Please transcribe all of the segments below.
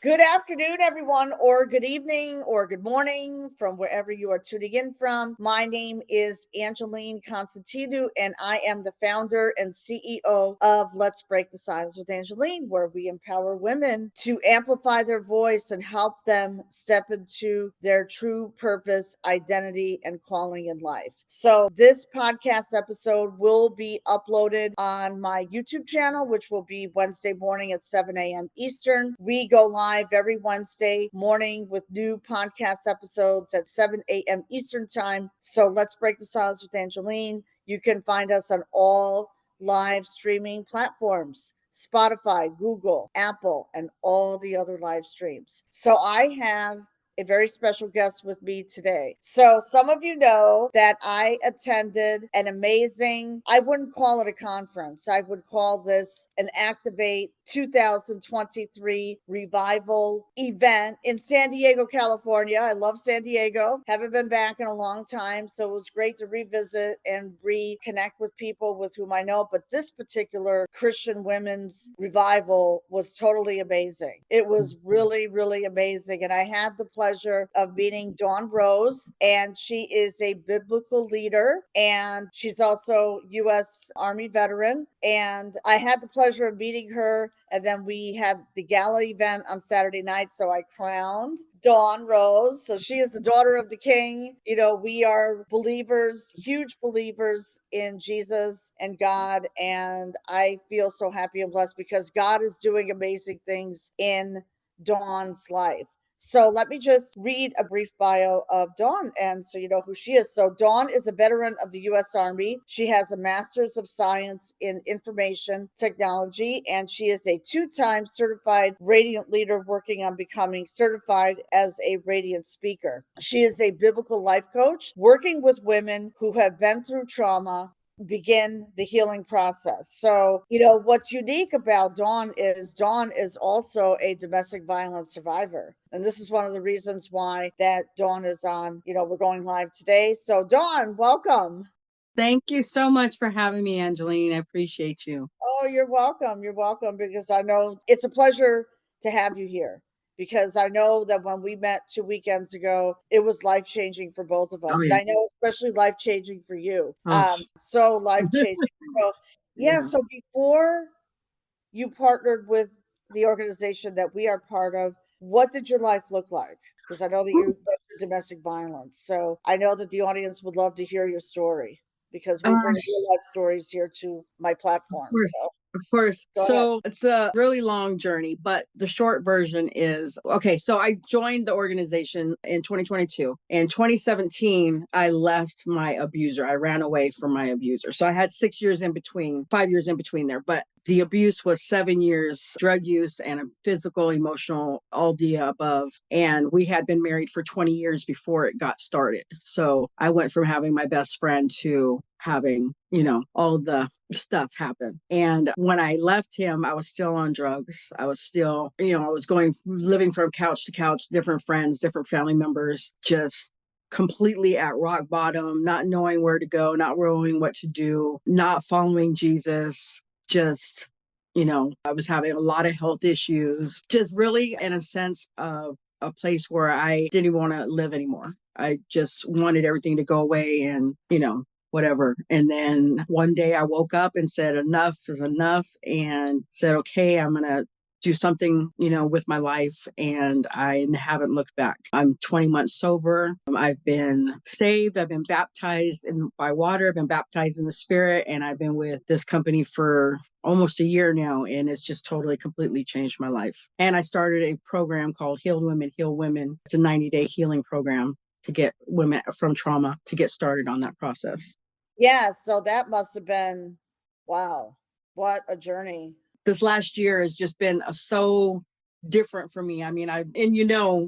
Good afternoon, everyone, or good evening, or good morning from wherever you are tuning in from. My name is Angeline Constantinou, and I am the founder and CEO of Let's Break the Silence with Angeline, where we empower women to amplify their voice and help them step into their true purpose, identity, and calling in life. So, this podcast episode will be uploaded on my YouTube channel, which will be Wednesday morning at 7 a.m. Eastern. We go live every Wednesday morning with new podcast episodes at 7 a.m. Eastern time. So let's break the silence with Angeline. You can find us on all live streaming platforms. Spotify, Google, Apple, and all the other live streams. So I have a very special guest with me today. So some of you know that I attended an amazing, I wouldn't call it a conference. I would call this an Activate 2023 revival event in San Diego, California. I love San Diego. Haven't been back in a long time. So it was great to revisit and reconnect with people with whom I know. But this particular Christian women's revival was totally amazing. It was really, really amazing. And I had the pleasure of meeting Dawn Rose, and she is a biblical leader, and she's also U.S. Army veteran. And I had the pleasure of meeting her, and then we had the gala event on Saturday night, so I crowned Dawn Rose. So she is the daughter of the King. You know, we are believers, huge believers in Jesus and God, and I feel so happy and blessed because God is doing amazing things in Dawn's life. So let me just read a brief bio of Dawn, and so you know who she is. So Dawn is a veteran of the U.S. Army. She has a Master's of Science in Information Technology, and she is a two-time certified Radiant leader working on becoming certified as a Radiant speaker. She is a biblical life coach working with women who have been through trauma begin the healing process. So, you know, what's unique about Dawn is also a domestic violence survivor. And this is one of the reasons why that Dawn is on, you know, we're going live today. So Dawn, welcome. Thank you so much for having me, Angeline. I appreciate you. Oh, you're welcome. You're welcome because I know it's a pleasure to have you here because I know that when we met 2 weekends ago, it was life changing for both of Oh, us. And I yes. know especially life changing for you. Oh, So life changing. So yeah, yeah. so before you partnered with the organization that we are part of, what did your life look like? Because I know that you went through domestic violence. So I know that the audience would love to hear your story because we Uh, bring real life stories here to my of platform. course. So Of course. go ahead. So it's a really long journey, but the short version is okay. So I joined the organization in 2022. In 2017, I left my abuser. I ran away from my abuser. So I had 6 years in between, 5 years in between there. But the abuse was 7 years drug use and a physical, emotional, all the above. And we had been married for 20 years before it got started. So I went from having my best friend to having, all the stuff happen. And when I left him, I was still on drugs. I was still, I was living from couch to couch, different friends, different family members, just completely at rock bottom, not knowing where to go, not knowing what to do, not following Jesus, just, I was having a lot of health issues, just really in a sense of a place where I didn't even want to live anymore. I just wanted everything to go away and, whatever. And then one day I woke up and said, enough is enough, and said, okay, I'm going to do something, with my life. And I haven't looked back. I'm 20 months sober. I've been saved. I've been baptized by water. I've been baptized in the Spirit. And I've been with this company for almost a year now. And it's just totally, completely changed my life. And I started a program called Healed Women, Heal Women. It's a 90-day healing program to get women from trauma to get started on that process. Yeah, so that must have been, wow, what a journey. This last year has just been so different for me. I mean,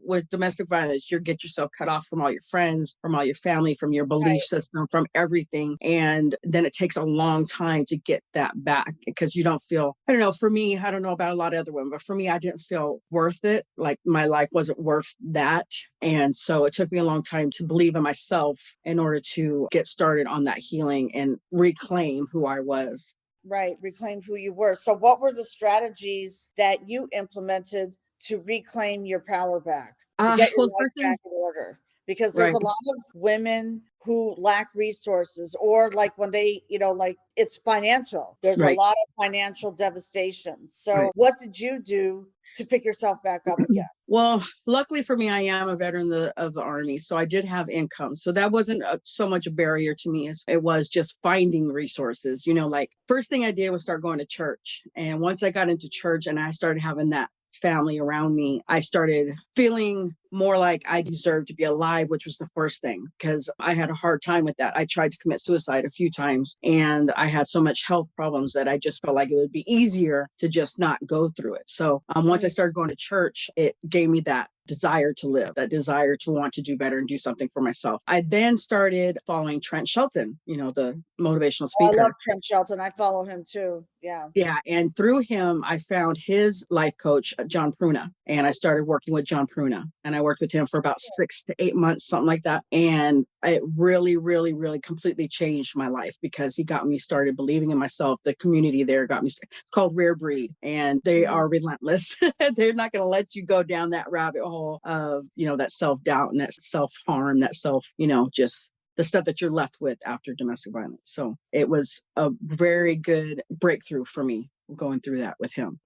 with domestic violence, you get yourself cut off from all your friends, from all your family, from your belief Right. system, from everything. And then it takes a long time to get that back because you don't feel, I don't know, for me, I don't know about a lot of other women, but for me, I didn't feel worth it. Like my life wasn't worth that. And so it took me a long time to believe in myself in order to get started on that healing and reclaim who I was. Right, reclaim who you were. So what were the strategies that you implemented to reclaim your power back, to get your Well, life first thing, back in order? Because there's right, a lot of women who lack resources, or like when they, like it's financial. There's a right, lot of financial devastation. So right. what did you do to pick yourself back up again? Well, luckily for me, I am a veteran of the Army, so I did have income. So that wasn't so much a barrier to me as it was just finding resources. Like first thing I did was start going to church. And once I got into church and I started having that family around me, I started feeling more like I deserved to be alive, which was the first thing, because I had a hard time with that. I tried to commit suicide a few times and I had so much health problems that I just felt like it would be easier to just not go through it. So once I Mm. started going to church, it gave me that desire to live, that desire to want to do better and do something for myself. I then started following Trent Shelton, the motivational Oh, I love speaker. Trent Shelton. I follow him too. Yeah. Yeah. And through him, I found his life coach, John Pruna, and I started working with John Pruna. And I worked with him for about 6 to 8 months, something like that. And it really, really, really completely changed my life because he got me started believing in myself. The community there got me started. It's called Rare Breed, and they Mhm. are relentless. They're not going to let you go down that rabbit hole of, that self doubt and that self harm, that self, just the stuff that you're left with after domestic violence. So it was a very good breakthrough for me going through that with him.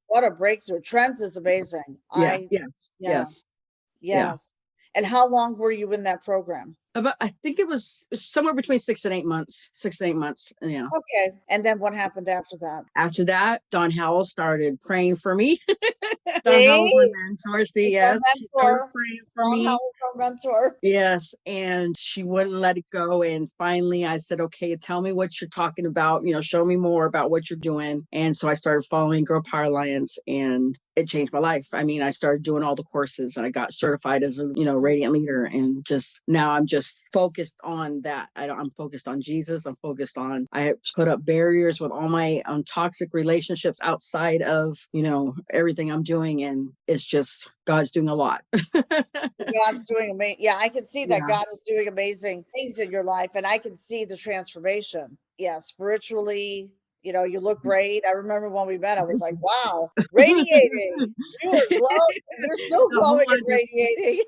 What a breakthrough. Trent is amazing. Yeah. Yes. Yeah, Yes. Yeah. yes. And how long were you in that program? About, I think it was somewhere between 6 and 8 months. 6 and 8 months. Yeah. Okay. And then what happened after that? After that, Don Howell started praying for me. Don Howell was my See? mentor. See, She's our yes, she started mentor. praying for Dawn me. Howell's our mentor. Yes, and she wouldn't let it go. And finally, I said, "Okay, tell me what you're talking about. Show me more about what you're doing." And so I started following Girl Power Alliance, and it changed my life. I mean, I started doing all the courses, and I got certified as a radiant leader. And just now, I'm just focused on that. I'm focused on Jesus. I'm focused on. I have put up barriers with all my toxic relationships outside of everything I'm doing, and it's just God's doing a lot. God's doing amazing. Yeah, I can see that Yeah. God is doing amazing things in your life, and I can see the transformation. Yeah, spiritually, you look great. I remember when we met, I was like, wow, radiating. You are glowing. You're still A whole glowing lot and of radiating.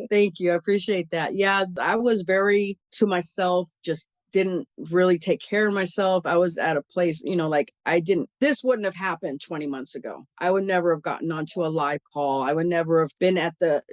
Thank you. I appreciate that. Yeah, I was very to myself, just didn't really take care of myself. I was at a place, like this wouldn't have happened 20 months ago. I would never have gotten onto a live call. I would never have been at the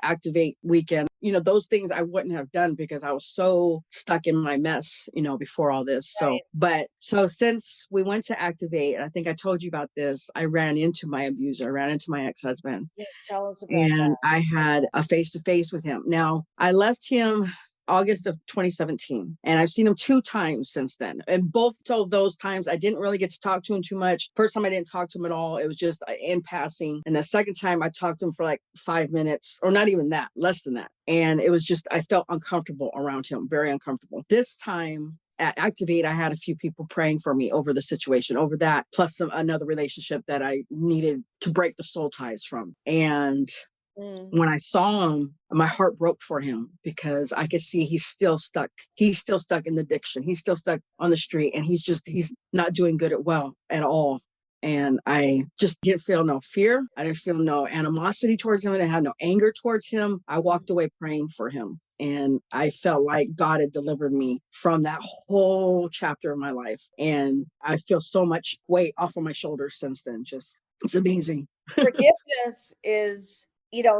Activate weekend. Those things I wouldn't have done because I was so stuck in my mess, before all this. So, Right. so since we went to Activate, and I think I told you about this, I ran into my abuser, I ran into my ex-husband, Yes, tell us about and that. I had a face to face with him. Now, I left him August of 2017, and I've seen him 2 times since then. And both of those times, I didn't really get to talk to him too much. First time, I didn't talk to him at all. It was just in passing. And the second time, I talked to him for like 5 minutes, or not even that, less than that. And it was just, I felt uncomfortable around him, very uncomfortable. This time, at Activate, I had a few people praying for me over the situation, over that, plus another relationship that I needed to break the soul ties from. And Mm. when I saw him, my heart broke for him because I could see he's still stuck. He's still stuck in the addiction. He's still stuck on the street, and he's not doing good at all. And I just didn't feel no fear. I didn't feel no animosity towards him. I didn't have no anger towards him. I walked away praying for him. And I felt like God had delivered me from that whole chapter of my life. And I feel so much weight off of my shoulders since then. Just, it's amazing. Forgiveness is,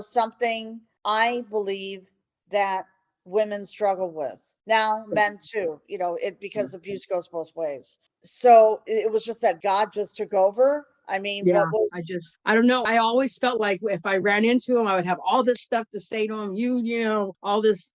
something I believe that women struggle with. Now, men too, because abuse goes both ways. So it was just that God just took over. I mean, Yeah, what was I don't know. I always felt like if I ran into him, I would have all this stuff to say to him. All this,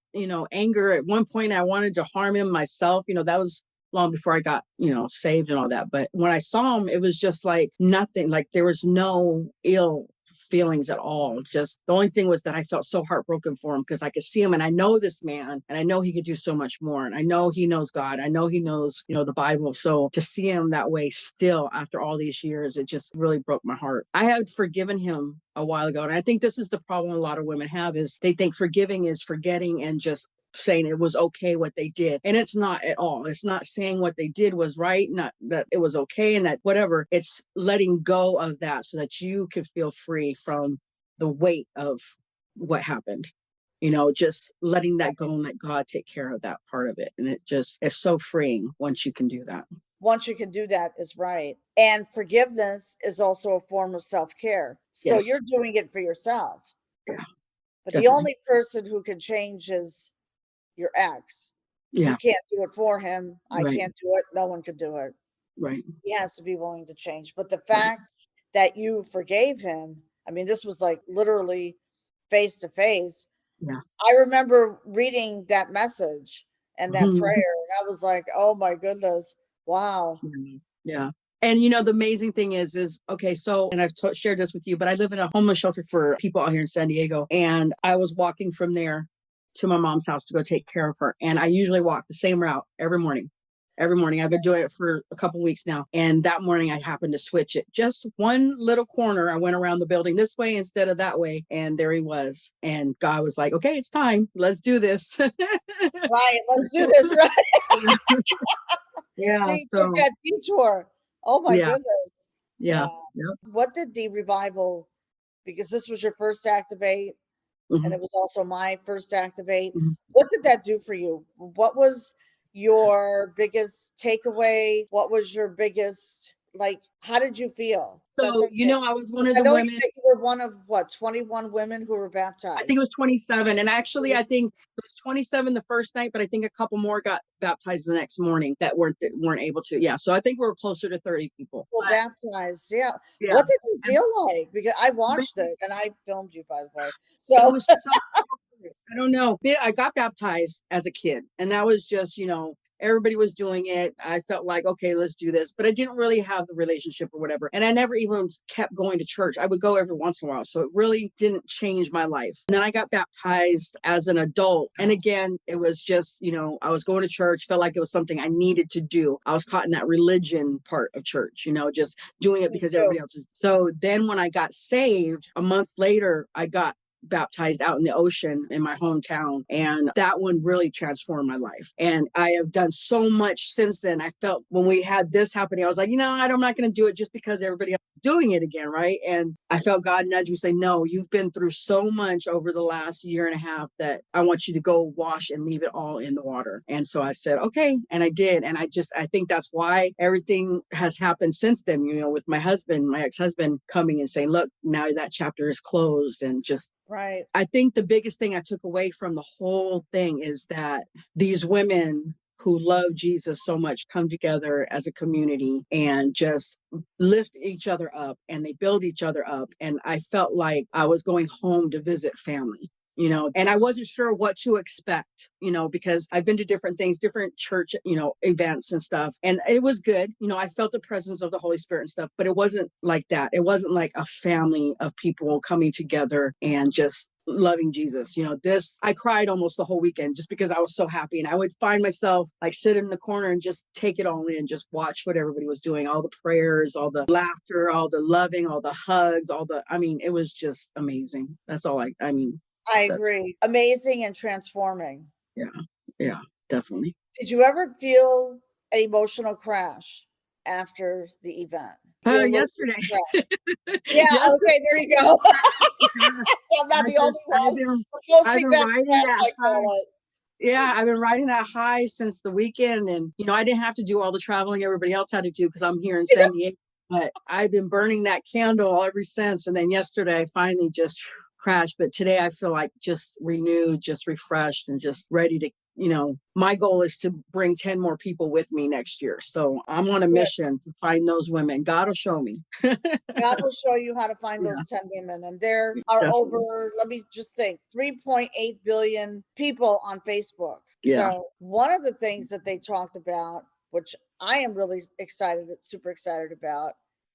anger. At one point, I wanted to harm him myself. That was long before I got, saved and all that. But when I saw him, it was just like nothing. Like there was no ill feelings at all. Just the only thing was that I felt so heartbroken for him because I could see him and I know this man and I know he could do so much more. And I know he knows God. I know he knows, the Bible. So to see him that way still after all these years, it just really broke my heart. I had forgiven him a while ago. And I think this is the problem a lot of women have is they think forgiving is forgetting and just saying it was okay what they did. And it's not at all. It's not saying what they did was right, not that it was okay and that whatever. It's letting go of that so that you can feel free from the weight of what happened. Just letting that go and let God take care of that part of it. And it just is so freeing once you can do that. Once you can do that is right. And forgiveness is also a form of self-care. So Yes. you're doing it for yourself. Yeah, But the definitely. only person who can change is your ex. You Yeah. can't do it for him. I Right. can't do it. No one can do it. Right. He has to be willing to change. But the Right. fact that you forgave him, I mean, this was like literally face to face. Yeah. I remember reading that message and that prayer, and I was like, "Oh my goodness. Wow." Mhm. Yeah. And the amazing thing is okay. So, and I've shared this with you, but I live in a homeless shelter for people out here in San Diego, and I was walking from there to my mom's house to go take care of her, and I usually walk the same route every morning. Every morning, I've been doing it for a couple weeks now, and that morning I happened to switch it just one little corner. I went around the building this way instead of that way, and there he was. And God was like, "Okay, it's time. Let's do this." Right, let's do this, right? So Yeah. you took So that detour. Oh my yeah. goodness. Yeah. Wow. Yep. What did the revival, because this was your first Activate, and Mhm. it was also my first Activate. Mhm. What did that do for you? What was your biggest takeaway? What was your biggest, like, how did you feel? That's So, okay. I was one 'Cause of I the know you women. that you were one of what, 21 women who were I think baptized. it was 27. And actually, I These think it was 27 the first night, but I think a couple more got baptized the next morning that weren't able to. Yeah. So I think we were closer to 30 people. people But baptized, yeah. yeah, What did it feel like? Because I watched man, it and I filmed you, by the way. it So was so I don't know. I got baptized as a kid, and that was just, everybody was doing it. I felt like, okay, let's do this. But I didn't really have the relationship or whatever. And I never even kept going to church. I would go every once in a while. So it really didn't change my life. And then I got baptized as an adult. And again, it was just, I was going to church, felt like it was something I needed to do. I was caught in that religion part of church, just doing it me because too. everybody else is. So then when I got saved, a month later, I got baptized out in the ocean in my hometown. And that one really transformed my life. And I have done so much since then. I felt when we had this happening, I was like, I'm not going to do it just because everybody else is doing it again. Right. And I felt God nudge me say, no, you've been through so much over the last year and a half that I want you to go wash and leave it all in the water. And so I said, okay. And I did. And I think that's why everything has happened since then, with my husband, my ex-husband coming and saying, look, now that chapter is closed. And just Right. I think the biggest thing I took away from the whole thing is that these women who love Jesus so much come together as a community and just lift each other up and they build each other up. And I felt like I was going home to visit family. And I wasn't sure what to expect, because I've been to different things, different church, events and stuff. And it was good. I felt the presence of the Holy Spirit and stuff, but it wasn't like that. It wasn't like a family of people coming together and just loving Jesus. I cried almost the whole weekend just because I was so happy. And I would find myself like sit in the corner and just take it all in, just watch what everybody was doing, all the prayers, all the laughter, all the loving, all the hugs, it was just amazing. That's all I that's, agree. Amazing and transforming. yeah, yeah, definitely. Did you ever feel an emotional crash after the event? Feel a little bit Yesterday, depressed? Yeah, yesterday, okay, there you go. yeah, So I'm not the only I've one. been, A I've been post-event riding crash, that I high. call it. Yeah, I've been riding that high since the weekend. And, I didn't have to do all the traveling everybody else had to do because I'm here in You know, San Diego. But I've been burning that candle ever since. And then yesterday I finally just crashed. But today I feel like just renewed, just refreshed, and just ready to, my goal is to bring 10 more people with me next year. So I'm on a good. mission to find those women. God will show me. God will show you how to find Yeah, those 10 women. And there are definitely. over, let me just think, 3.8 billion people on Facebook. Yeah. So one of the things that they talked about, which I am really excited, super excited about,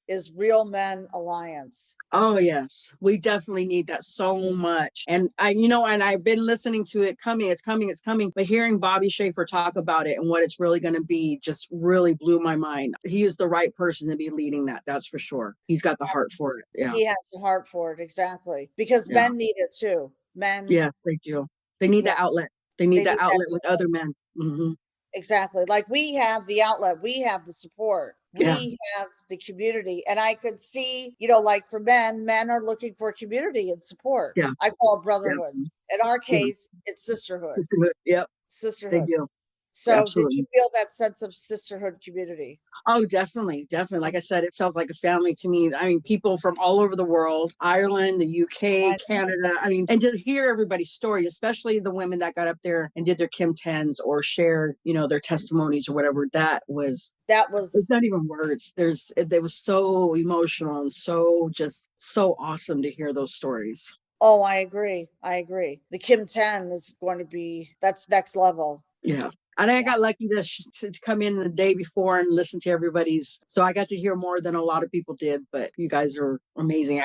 is Real Men Alliance. Oh yes, we definitely need that so much. And and I've been listening to it coming, it's coming, it's coming. But hearing Bobby Schaefer talk about it and what it's really going to be just really blew my mind. He is the right person to be leading that. That's for sure. He's got the heart for it. Yeah. He has the heart for it, exactly. Because Yeah. men need it too. Men, Yes, they do. They need yeah, the outlet. They need They the need that outlet with other men. exactly. Like we have the outlet, we have the support, Yeah, we have the community. And I could see, like for men are looking for community and support. yeah, I call it brotherhood. definitely. In our Yeah, case, it's sisterhood. yep, they Sisterhood. do. So did you Absolutely. feel that sense of sisterhood community? Oh, definitely, definitely. Like I said, it feels like a family to me. I mean, people from all over the world, Ireland, the UK, I Canada. I mean, and to hear everybody's story, especially the women that got up there and did their Kim Tens or shared, their testimonies or whatever, That it's was not even words. They was so emotional and so just so awesome to hear those stories. oh, I agree. I agree. The Kim 10 is going to be that's next level. Yeah. And I got lucky to come in the day before and listen to everybody's. So I got to hear more than a lot of people did, but you guys are amazing.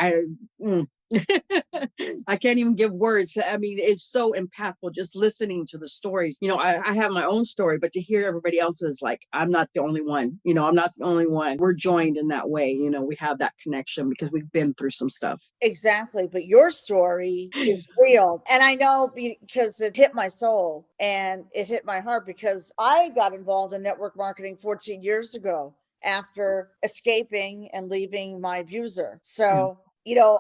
Mm. I can't even give words. I mean, it's so impactful just listening to the stories. I have my own story, but to hear everybody else's, like, I'm not the only one. I'm not the only one. We're joined in that way. We have that connection because we've been through some stuff. Exactly, but your story is real, and I know because it hit my soul and it hit my heart because I got involved in network marketing 14 years ago after escaping and leaving my abuser. Yeah. So,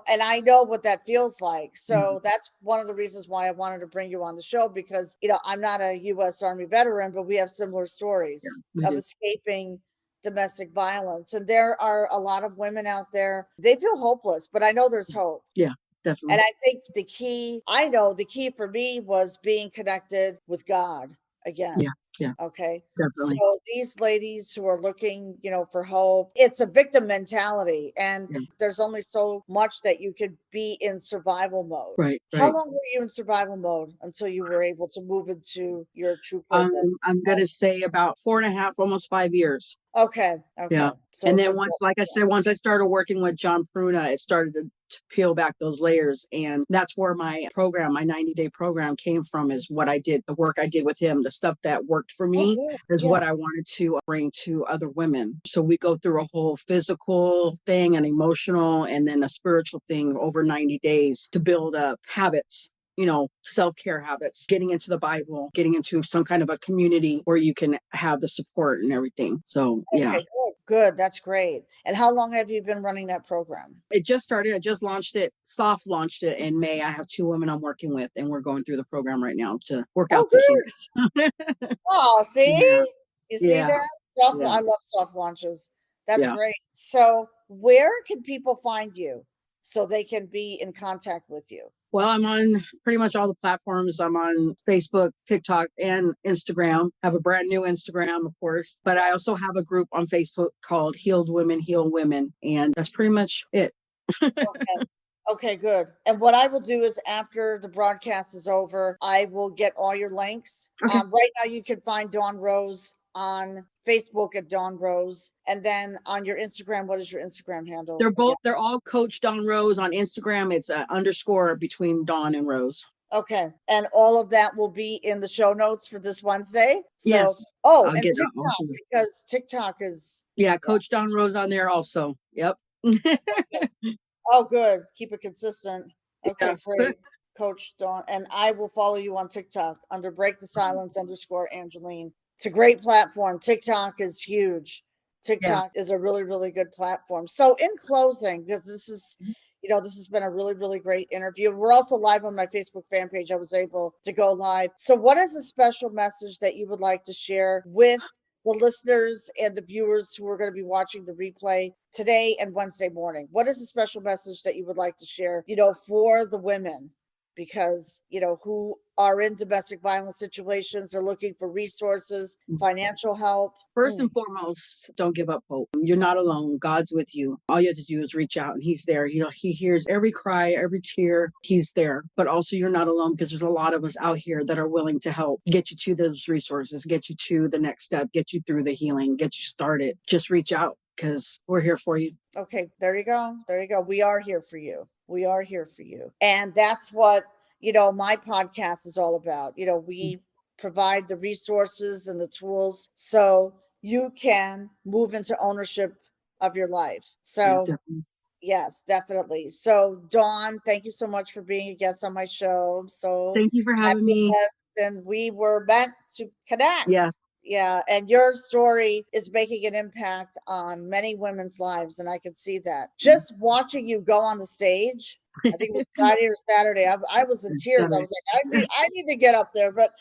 and I know what that feels like. Mhm. So that's one of the reasons why I wanted to bring you on the show because, I'm not a US Army veteran, but we have similar Yeah, stories we of do. escaping domestic violence. And there are a lot of women out there, they feel hopeless, but I know there's hope. Yeah, And definitely. I think I know the key for me was being connected with God Yeah, again. yeah, Okay. So definitely. these ladies who are looking, for hope, it's a victim mentality. And Yeah. there's only so much that you could be in survival mode. Right, How right. long were you in survival mode until you were able to move into your true purpose? I'm gonna say about 4.5, almost 5 years. Okay. Yeah. Okay. So And it then took, once, like I said, once I started working with John Pruna, it started to peel back those layers. And that's where my program, my 90-day program came from, is what I did, the work I did with him, the stuff that worked for oh, me good. is Yeah. what I wanted to bring to other women. So we go through a whole physical thing, an emotional, and then a spiritual thing over 90 days to build up habits, self-care habits, getting into the Bible, getting into some kind of a community where you can have the support and everything. So yeah, Okay, good, good, that's great. And how long have you been running that program? it just started. I just launched it, soft launched it in May. I have 2 women I'm working with, and we're going through the program right now to work Oh, out the good. kinks. Oh, Yeah, see? You see yeah, that? Soft yeah, I love soft launches. That's yeah. great. So, where can people find you so they can be in contact with you? Well, I'm on pretty much all the platforms. I'm on Facebook, TikTok, and Instagram. I have a brand new Instagram, of course, but I also have a group on Facebook called Healed Women Heal Women, and that's pretty much it. Okay. Okay, good. And what I will do is after the broadcast is over, I will get all your links. Okay. Right now, you can find Dawn Rose on Facebook at Dawn Rose. And then on your Instagram, what is your Instagram handle again? They're all Coach Dawn Rose on Instagram. It's a underscore between Dawn and Rose. Okay. And all of that will be in the show notes for this Wednesday. So, Yes, oh, I'll and get it TikTok, also. because TikTok is, Yeah, yeah. Coach Dawn Rose on there also. Yep. Oh, good. Keep it consistent. Okay, Yes. great. Coach Dawn. And I will follow you on TikTok under break the silence underscore Angeline. It's a great platform. TikTok is huge. Yeah. TikTok is a really, really good platform. So, in closing, because this has been a really, really great interview. We're also live on my Facebook fan page. I was able to go live. So, what is a special message that you would like to share with the listeners and the viewers who are going to be watching the replay today and Wednesday morning? What is a special message that you would like to share, for the women? Because, who are in domestic violence situations, are looking for resources, financial help. First Mm. and foremost, don't give up hope. You're not alone. God's with you. All you have to do is reach out and he's there. He hears every cry, every tear. He's there. But also you're not alone because there's a lot of us out here that are willing to help get you to those resources, get you to the next step, get you through the healing, get you started. Just reach out because we're here for you. Okay, there you go. There you go. We are here for you. We are here for you. And that's what, my podcast is all about. We provide the resources and the tools so you can move into ownership of your life. Yeah, So, definitely. Yes, definitely. So, Dawn, thank you so much for being a guest on my show. I'm so Thank you for happy having and me. blessed, and we were meant to connect. Yes. Yeah, and your story is making an impact on many women's lives, and I can see that. Just watching you go on the stage, I think it was Friday or Saturday. I was in tears. I Saturday. was like, I need to get up there, but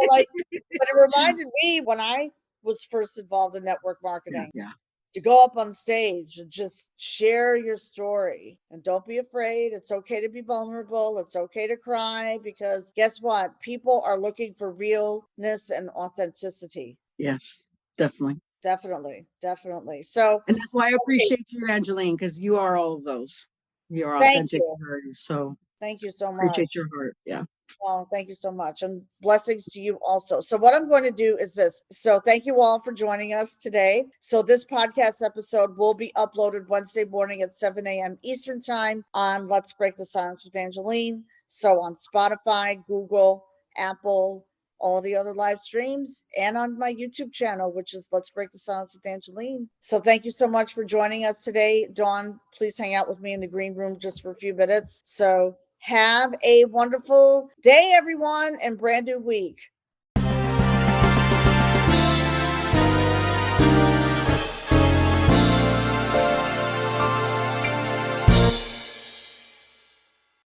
like, but it reminded me when I was first involved in network Yeah, marketing yeah. to go up on stage and just share your story, and don't be afraid. It's okay to be vulnerable. It's okay to cry, because guess what? People are looking for realness and authenticity. Yes, definitely. Definitely. Definitely. So, And that's why I okay. appreciate you, Angeline, because you are all of those. You're Thank authentic you. to her. So Thank you so appreciate much. your heart. Yeah. Well, thank you so much. And blessings to you also. So, what I'm going to do is this. So, thank you all for joining us today. So, this podcast episode will be uploaded Wednesday morning at 7 a.m. Eastern Time on Let's Break the Silence with Angeline. So, on Spotify, Google, Apple, all the other live streams, and on my YouTube channel, which is Let's Break the Silence with Angeline. So, thank you so much for joining us today. Dawn, please hang out with me in the green room just for a few minutes. So, have a wonderful day, everyone, and brand new week.